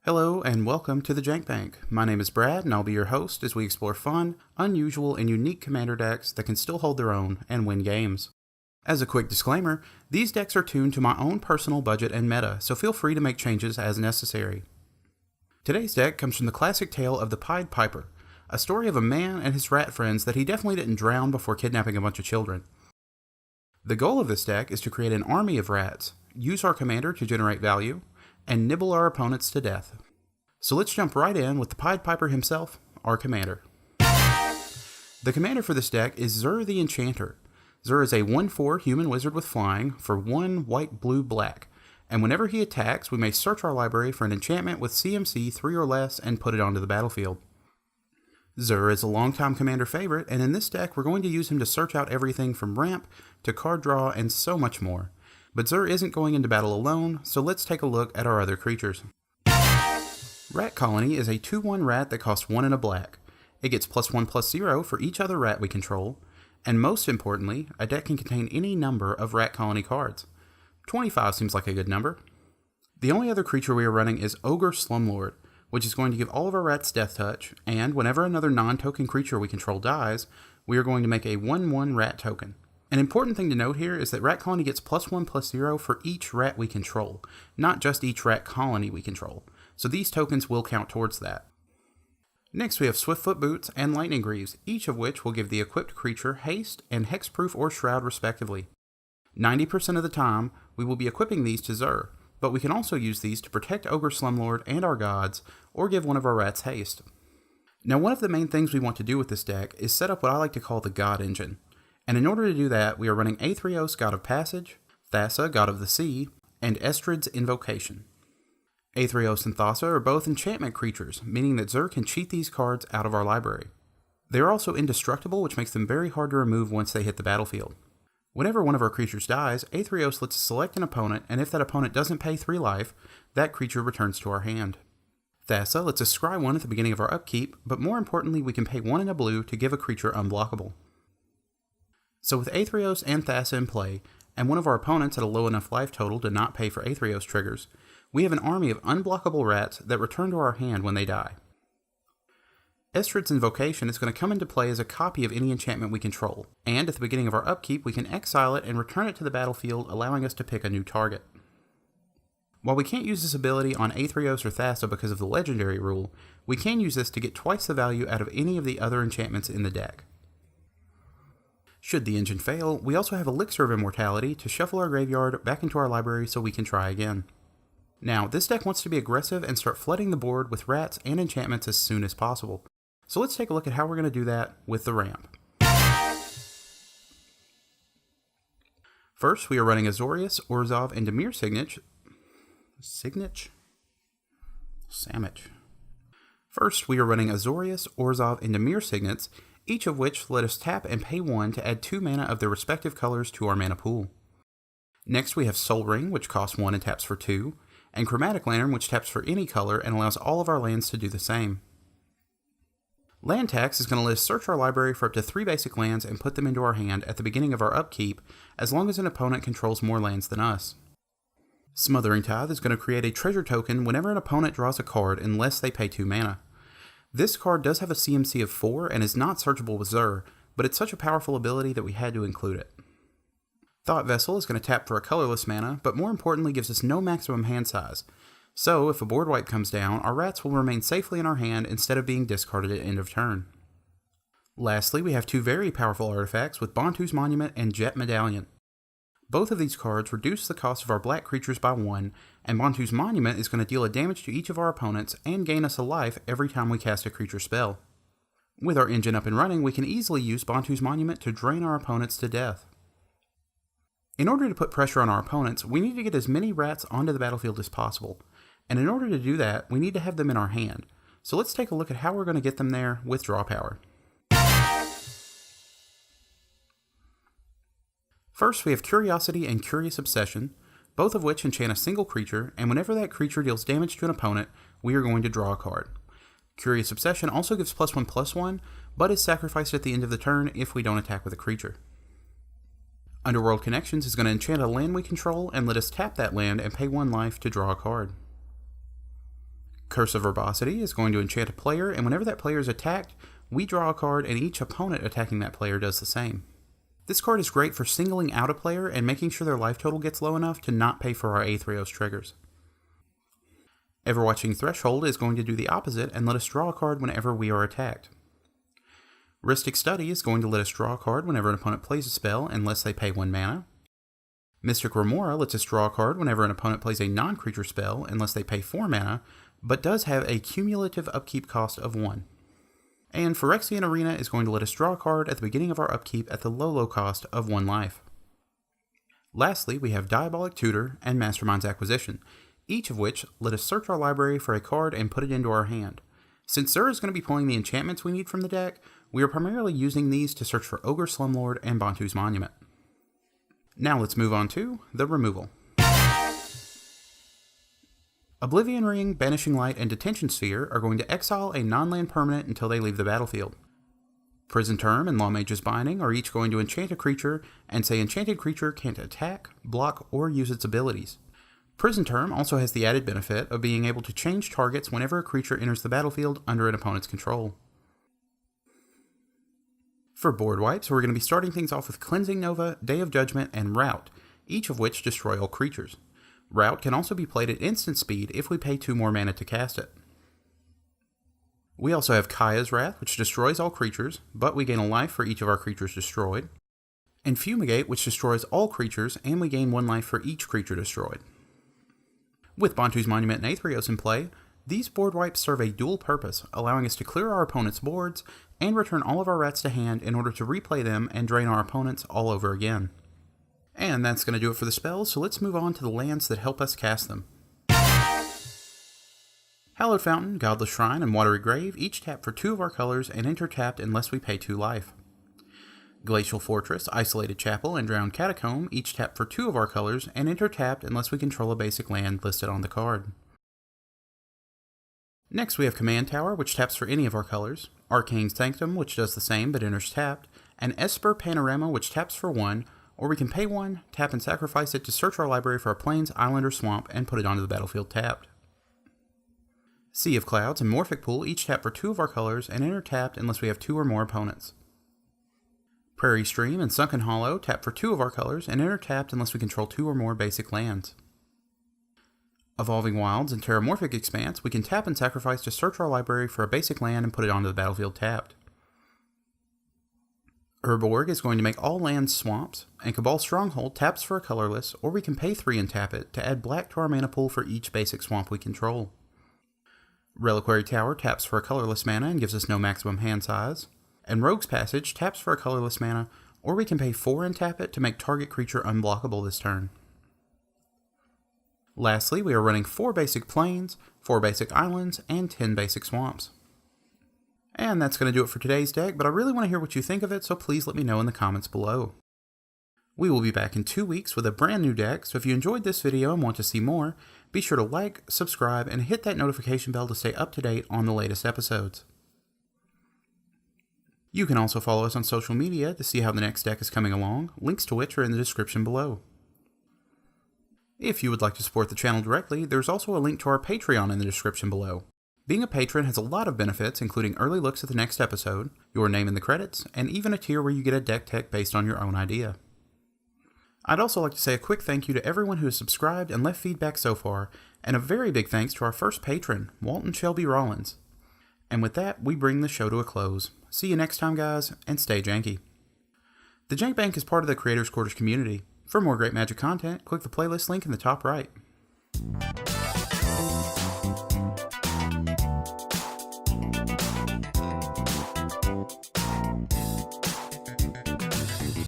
Hello and welcome to the Jank Bank. My name is Brad and I'll be your host as we explore fun, unusual, and unique commander decks that can still hold their own and win games. As a quick disclaimer, these decks are tuned to my own personal budget and meta, so feel free to make changes as necessary. Today's deck comes from the classic tale of the Pied Piper, a story of a man and his rat friends that he definitely didn't drown before kidnapping a bunch of children. The goal of this deck is to create an army of rats, use our commander to generate value, and nibble our opponents to death. So let's jump right in with the Pied Piper himself, our commander. The commander for this deck is Zur the Enchanter. Zur is a 1/4 human wizard with flying for 1 white, blue, black, and whenever he attacks, we may search our library for an enchantment with CMC 3 or less and put it onto the battlefield. Zur is a longtime commander favorite, and in this deck we're going to use him to search out everything from ramp to card draw and so much more. But Zur isn't going into battle alone, so let's take a look at our other creatures. Rat Colony is a 2/1 rat that costs 1 and a black. It gets +1/+0 for each other rat we control, and most importantly, a deck can contain any number of Rat Colony cards. 25 seems like a good number. The only other creature we are running is Ogre Slumlord, which is going to give all of our rats Death Touch, and whenever another non-token creature we control dies, we are going to make a 1/1 rat token. An important thing to note here is that Rat Colony gets +1/+0 for each rat we control, not just each rat colony we control, so these tokens will count towards that. Next we have Swiftfoot Boots and Lightning Greaves, each of which will give the equipped creature haste and hexproof or shroud respectively. 90% of the time we will be equipping these to Zur, but we can also use these to protect Ogre Slumlord and our gods, or give one of our rats haste. Now one of the main things we want to do with this deck is set up what I like to call the God Engine. And in order to do that, we are running Aetherios, God of Passage, Thassa, God of the Sea, and Estrid's Invocation. Aetherios and Thassa are both enchantment creatures, meaning that Zur can cheat these cards out of our library. They are also indestructible, which makes them very hard to remove once they hit the battlefield. Whenever one of our creatures dies, Aetherios lets us select an opponent, and if that opponent doesn't pay 3 life, that creature returns to our hand. Thassa lets us scry 1 at the beginning of our upkeep, but more importantly, we can pay 1 in a blue to give a creature unblockable. So with Aetherios and Thassa in play, and one of our opponents at a low enough life total to not pay for Aetherios triggers, we have an army of unblockable rats that return to our hand when they die. Estrid's Invocation is going to come into play as a copy of any enchantment we control, and at the beginning of our upkeep we can exile it and return it to the battlefield, allowing us to pick a new target. While we can't use this ability on Aetherios or Thassa because of the legendary rule, we can use this to get twice the value out of any of the other enchantments in the deck. Should the engine fail, we also have Elixir of Immortality to shuffle our graveyard back into our library so we can try again. Now, this deck wants to be aggressive and start flooding the board with rats and enchantments as soon as possible. So let's take a look at how we're going to do that with the ramp. First, we are running Azorius, Orzhov, and Dimir First, we are running Azorius, Orzhov, and Dimir Signets, each of which let us tap and pay 1 to add 2 mana of their respective colors to our mana pool. Next we have Sol Ring, which costs 1 and taps for 2, and Chromatic Lantern, which taps for any color and allows all of our lands to do the same. Land Tax is going to let us search our library for up to 3 basic lands and put them into our hand at the beginning of our upkeep, as long as an opponent controls more lands than us. Smothering Tithe is going to create a treasure token whenever an opponent draws a card unless they pay 2 mana. This card does have a CMC of 4 and is not searchable with Zur, but it's such a powerful ability that we had to include it. Thought Vessel is going to tap for a colorless mana, but more importantly gives us no maximum hand size. So if a board wipe comes down, our rats will remain safely in our hand instead of being discarded at end of turn. Lastly, we have 2 very powerful artifacts with Bantu's Monument and Jet Medallion. Both of these cards reduce the cost of our black creatures by 1, and Bantu's Monument is going to deal a damage to each of our opponents and gain us a life every time we cast a creature spell. With our engine up and running, we can easily use Bantu's Monument to drain our opponents to death. In order to put pressure on our opponents, we need to get as many rats onto the battlefield as possible, and in order to do that, we need to have them in our hand. So let's take a look at how we're going to get them there with draw power. First, we have Curiosity and Curious Obsession, both of which enchant a single creature, and whenever that creature deals damage to an opponent, we are going to draw a card. Curious Obsession also gives +1/+1, but is sacrificed at the end of the turn if we don't attack with a creature. Underworld Connections is going to enchant a land we control and let us tap that land and pay 1 life to draw a card. Curse of Verbosity is going to enchant a player, and whenever that player is attacked, we draw a card and each opponent attacking that player does the same. This card is great for singling out a player and making sure their life total gets low enough to not pay for our Aetherios triggers. Everwatching Threshold is going to do the opposite and let us draw a card whenever we are attacked. Rhystic Study is going to let us draw a card whenever an opponent plays a spell unless they pay 1 mana. Mystic Remora lets us draw a card whenever an opponent plays a non-creature spell unless they pay 4 mana, but does have a cumulative upkeep cost of 1. And Phyrexian Arena is going to let us draw a card at the beginning of our upkeep at the low cost of 1 life. Lastly, we have Diabolic Tutor and Mastermind's Acquisition, each of which let us search our library for a card and put it into our hand. Since Xur is going to be pulling the enchantments we need from the deck, we are primarily using these to search for Ogre Slumlord and Bantu's Monument. Now let's move on to the removal. Oblivion Ring, Banishing Light, and Detention Sphere are going to exile a non-land permanent until they leave the battlefield. Prison Term and Lawmage's Binding are each going to enchant a creature and say enchanted creature can't attack, block, or use its abilities. Prison Term also has the added benefit of being able to change targets whenever a creature enters the battlefield under an opponent's control. For board wipes, we're going to be starting things off with Cleansing Nova, Day of Judgment, and Rout, each of which destroy all creatures. Rout can also be played at instant speed if we pay 2 more mana to cast it. We also have Kaya's Wrath, which destroys all creatures, but we gain a life for each of our creatures destroyed. And Fumigate, which destroys all creatures, and we gain 1 life for each creature destroyed. With Bantu's Monument and Aetherios in play, these board wipes serve a dual purpose, allowing us to clear our opponent's boards and return all of our rats to hand in order to replay them and drain our opponents all over again. And that's going to do it for the spells, so let's move on to the lands that help us cast them. Hallowed Fountain, Godless Shrine, and Watery Grave each tap for 2 of our colors and enter tapped unless we pay 2 life. Glacial Fortress, Isolated Chapel, and Drowned Catacomb each tap for 2 of our colors and enter tapped unless we control a basic land listed on the card. Next we have Command Tower, which taps for any of our colors, Arcane Sanctum, which does the same but enters tapped, and Esper Panorama, which taps for 1, or we can pay 1, tap and sacrifice it to search our library for a plains, island, or swamp and put it onto the battlefield tapped. Sea of Clouds and Morphic Pool each tap for 2 of our colors and enter tapped unless we have 2 or more opponents. Prairie Stream and Sunken Hollow tap for 2 of our colors and enter tapped unless we control 2 or more basic lands. Evolving Wilds and Terramorphic Expanse we can tap and sacrifice to search our library for a basic land and put it onto the battlefield tapped. Urborg is going to make all lands swamps, and Cabal Stronghold taps for a colorless, or we can pay 3 and tap it to add black to our mana pool for each basic swamp we control. Reliquary Tower taps for a colorless mana and gives us no maximum hand size. And Rogue's Passage taps for a colorless mana, or we can pay 4 and tap it to make target creature unblockable this turn. Lastly, we are running 4 basic plains, 4 basic islands, and 10 basic swamps. And that's going to do it for today's deck, but I really want to hear what you think of it, so please let me know in the comments below. We will be back in 2 weeks with a brand new deck, so if you enjoyed this video and want to see more, be sure to like, subscribe, and hit that notification bell to stay up to date on the latest episodes. You can also follow us on social media to see how the next deck is coming along, links to which are in the description below. If you would like to support the channel directly, there's also a link to our Patreon in the description below. Being a patron has a lot of benefits, including early looks at the next episode, your name in the credits, and even a tier where you get a deck tech based on your own idea. I'd also like to say a quick thank you to everyone who has subscribed and left feedback so far, and a very big thanks to our first patron, Walton Shelby Rollins. And with that, we bring the show to a close. See you next time, guys, and stay janky. The Jank Bank is part of the Creators Quarters community. For more great Magic content, click the playlist link in the top right.